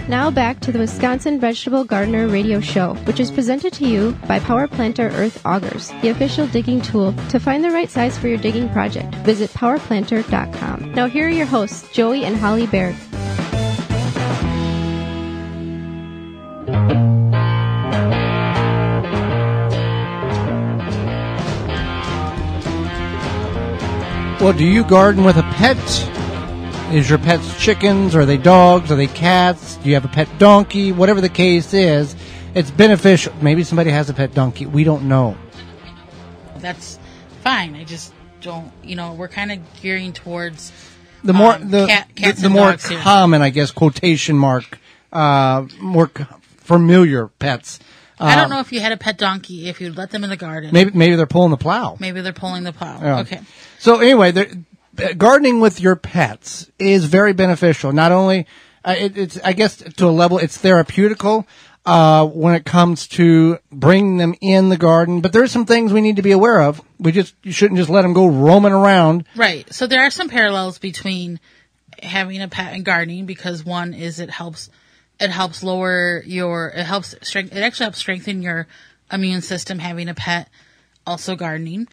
Now back to the Wisconsin Vegetable Gardener Radio Show, which is presented to you by Power Planter Earth Augers, the official digging tool to find the right size for your digging project. Visit powerplanter.com. Now here are your hosts, Joey and Holly Baird. Well, do you garden with a pet? Is your pet's chickens? Are they dogs? Are they cats? Do you have a pet donkey? Whatever the case is, it's beneficial. Maybe somebody has a pet donkey. We don't know. That's fine. I just don't, we're kind of gearing towards the more cats the and more dogs here. common, I guess, quotation mark, more familiar pets. I don't know if you had a pet donkey, if you'd let them in the garden. Maybe they're pulling the plow. Maybe they're pulling the plow. Yeah. Okay. So anyway, gardening with your pets is very beneficial. Not only, it's I guess to a level, it's therapeutical when it comes to bringing them in the garden. But there are some things we need to be aware of. You shouldn't just let them go roaming around. Right. So there are some parallels between having a pet and gardening, because one is it actually helps strengthen your immune system, having a pet, also gardening.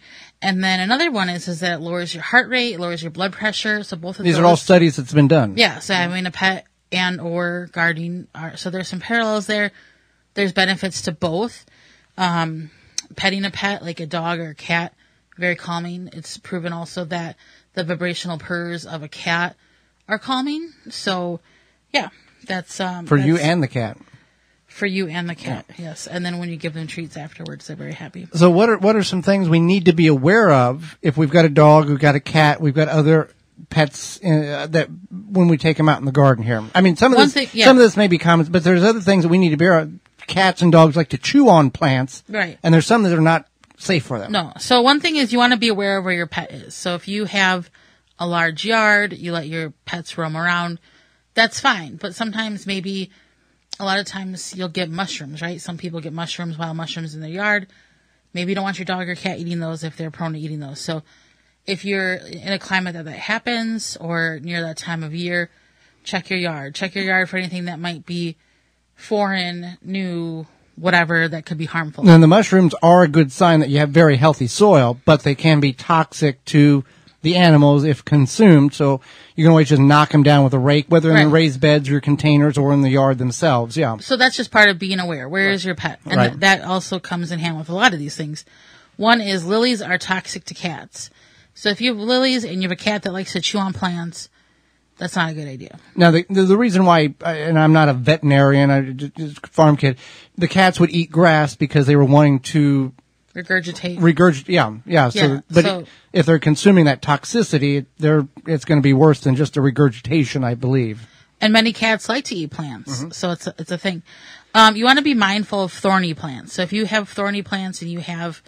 And then another one is that it lowers your heart rate, it lowers your blood pressure. So both of these are all studies that's been done. Yeah. So having a pet and or gardening so there's some parallels there. There's benefits to both. Petting a pet like a dog or a cat, very calming. It's proven also that the vibrational purrs of a cat are calming. So yeah. That's you and the cat. For you and the cat, yes. And then when you give them treats afterwards, they're very happy. So what are some things we need to be aware of if we've got a dog, we've got a cat, we've got other pets that when we take them out in the garden here? I mean, some of this may be common, but there's other things that we need to be aware of. Cats and dogs like to chew on plants, right? And there's some that are not safe for them. No. So one thing is you want to be aware of where your pet is. So if you have a large yard, you let your pets roam around. That's fine, but sometimes maybe a lot of times you'll get mushrooms, right? Some people get wild mushrooms in their yard. Maybe you don't want your dog or cat eating those if they're prone to eating those. So if you're in a climate that happens or near that time of year, check your yard. Check your yard for anything that might be foreign, new, whatever that could be harmful. And the mushrooms are a good sign that you have very healthy soil, but they can be toxic to the animals if consumed, so you can always just knock them down with a rake, whether in the raised beds or containers or in the yard themselves. Yeah. So that's just part of being aware. Where is your pet? And that also comes in hand with a lot of these things. One is lilies are toxic to cats. So if you have lilies and you have a cat that likes to chew on plants, that's not a good idea. Now, the reason why, and I'm not a veterinarian, I'm just a farm kid, the cats would eat grass because they were wanting to regurgitate. Yeah. So, if they're consuming that toxicity, it's going to be worse than just a regurgitation, I believe. And many cats like to eat plants, so it's a thing. You want to be mindful of thorny plants. So if you have thorny plants and you have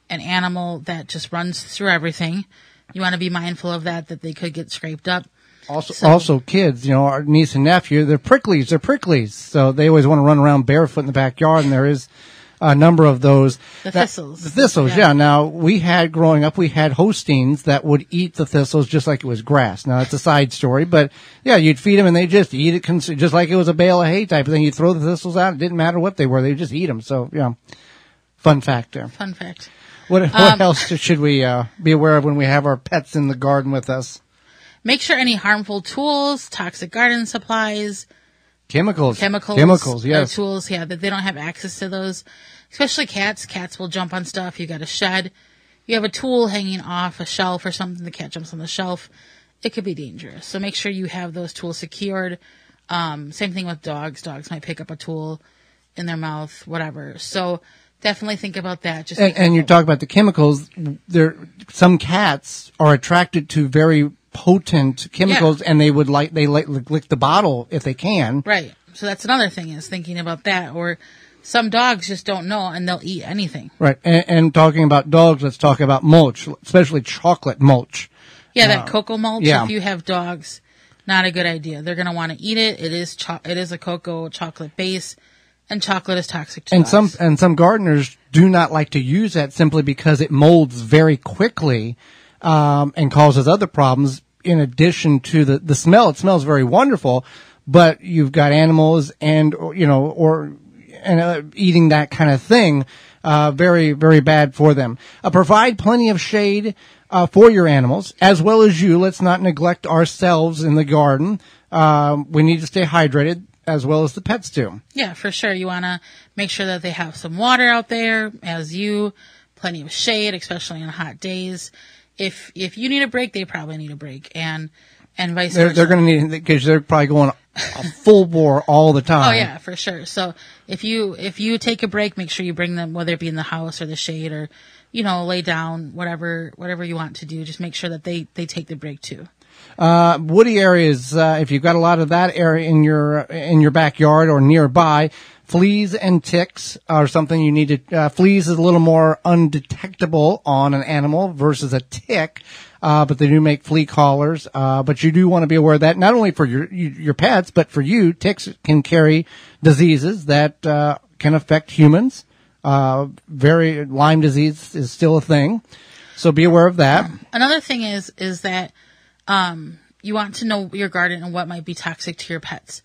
an animal that just runs through everything, you want to be mindful of that they could get scraped up. Also kids, our niece and nephew, they're pricklies. So they always want to run around barefoot in the backyard, and there is a number of those. The thistles. The thistles, yeah. Now, growing up, we had Holsteins that would eat the thistles just like it was grass. Now, it's a side story, but yeah, you'd feed them and they just eat it just like it was a bale of hay type of thing. You'd throw the thistles out. It didn't matter what they were. They would just eat them. So, yeah, fun fact there. Fun fact. What else should we be aware of when we have our pets in the garden with us? Make sure any harmful tools, toxic garden supplies, Chemicals, yes. Tools, that they don't have access to those. Especially cats. Cats will jump on stuff. You got a shed. You have a tool hanging off a shelf or something. The cat jumps on the shelf. It could be dangerous. So make sure you have those tools secured. Same thing with dogs. Dogs might pick up a tool in their mouth, whatever. So definitely think about that. And you talk about the chemicals. Some cats are attracted to very potent chemicals, and they lick the bottle if they can. Right. So that's another thing, is thinking about that. Or some dogs just don't know and they'll eat anything. Right. And talking about dogs, let's talk about mulch, especially chocolate mulch. Yeah, that cocoa mulch. Yeah. If you have dogs, not a good idea. They're going to want to eat it. It is a cocoa chocolate base, and chocolate is toxic to dogs. Some gardeners do not like to use that simply because it molds very quickly. And causes other problems in addition to the smell. It smells very wonderful, but you've got animals and, eating that kind of thing, very, very bad for them. Provide plenty of shade, for your animals, as well as you. Let's not neglect ourselves in the garden. We need to stay hydrated, as well as the pets do. Yeah, for sure. You want to make sure that they have some water out there, plenty of shade, especially on hot days. If you need a break, they probably need a break, and vice versa. They're going to need it because they're probably going a full bore all the time. Oh yeah, for sure. So if you take a break, make sure you bring them, whether it be in the house or the shade or, lay down, whatever you want to do. Just make sure that they take the break too. Woody areas, if you've got a lot of that area in your backyard or nearby, fleas and ticks are something you need to, fleas is a little more undetectable on an animal versus a tick, but they do make flea collars, but you do want to be aware of that, not only for your pets, but for you. Ticks can carry diseases that, can affect humans. Lyme disease is still a thing. So be aware of that. Another thing is that, you want to know your garden and what might be toxic to your pets.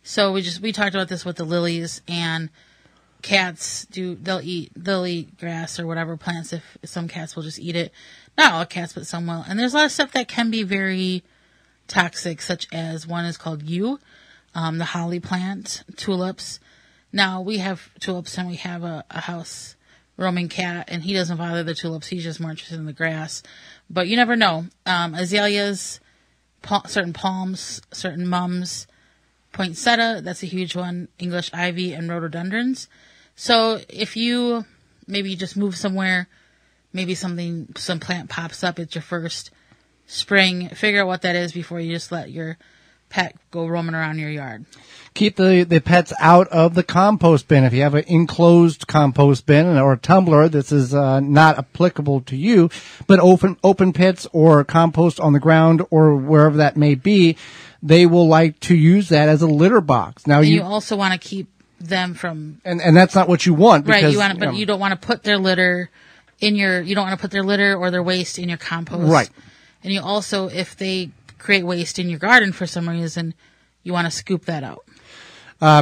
So we talked about this with the lilies, and cats they'll eat grass or whatever plants. If some cats will just eat it. Not all cats, but some will. And there's a lot of stuff that can be very toxic, such as one is called yew, the holly plant, tulips. Now we have tulips and we have a house roaming cat, and he doesn't bother the tulips. He's just more interested in the grass. But you never know. Azaleas, certain palms, certain mums, poinsettia, that's a huge one, English ivy, and rhododendrons. So if you maybe just move somewhere, maybe some plant pops up, it's your first spring, figure out what that is before you just let your pet go roaming around your yard. Keep the pets out of the compost bin. If you have an enclosed compost bin or a tumbler, this is not applicable to you, but open pits or compost on the ground or wherever that may be, they will like to use that as a litter box. Now you also want to keep them from, and that's not what you want, because, right? But you don't want to put their litter you don't want to put their litter or their waste in your compost, right? And you also, if they create waste in your garden for some reason, you want to scoop that out.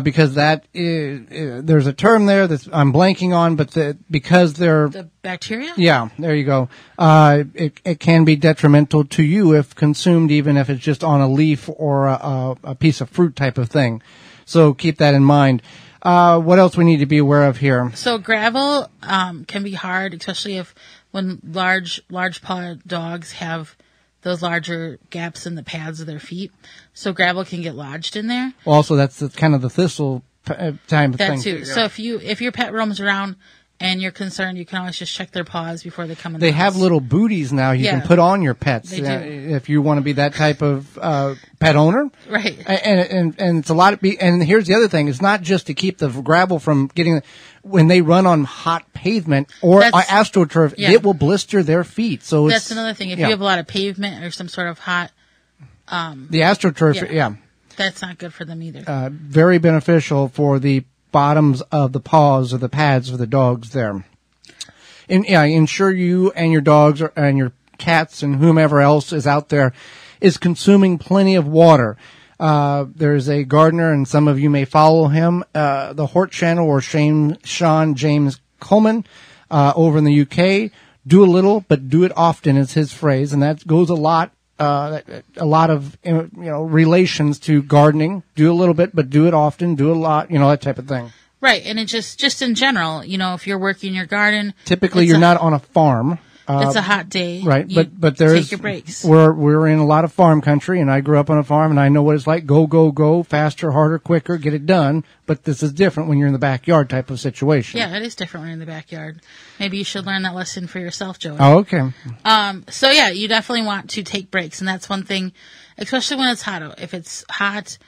Because that is, there's a term there that I'm blanking on, but because they're the bacteria. Yeah, there you go. It can be detrimental to you if consumed, even if it's just on a leaf or a piece of fruit type of thing. So keep that in mind. What else we need to be aware of here? So gravel can be hard, especially when large paw dogs have those larger gaps in the pads of their feet. So gravel can get lodged in there. Also, that's kind of the thistle time of thing. That too. So if your pet roams around and you're concerned, you can always just check their paws before they come in. They have little booties now you can put on your pets. They do. If you want to be that type of pet owner. Right. And it's a lot of and here's the other thing, it's not just to keep the gravel from getting, when they run on hot pavement or AstroTurf, it will blister their feet. So that's another thing. If you have a lot of pavement or some sort of hot the AstroTurf, that's not good for them either. Very beneficial for the bottoms of the paws or the pads of the dogs there. Ensure you and your dogs and your cats and whomever else is out there is consuming plenty of water. There's a gardener, and some of you may follow him, the Hort Channel, or Sean James Coleman, over in the UK. Do a little, but do it often is his phrase, and that goes a lot of relations to gardening. Do a little bit, but do it often. Do a lot, that type of thing. Right, and it just in general, if you're working your garden, typically you're not on a farm. It's a hot day, right? But there's take your breaks. We're in a lot of farm country, and I grew up on a farm, and I know what it's like. Go, faster, harder, quicker, get it done. But this is different when you're in the backyard type of situation. Yeah, it is different when you're in the backyard. Maybe you should learn that lesson for yourself, Joey. Oh, okay. So yeah, you definitely want to take breaks, and that's one thing, especially when it's hot out. If it's hot,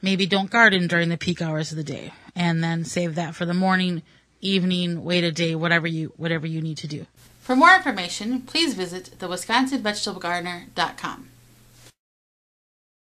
maybe don't garden during the peak hours of the day, and then save that for the morning, evening, wait a day, whatever you need to do. For more information, please visit thewisconsinvegetablegardener.com.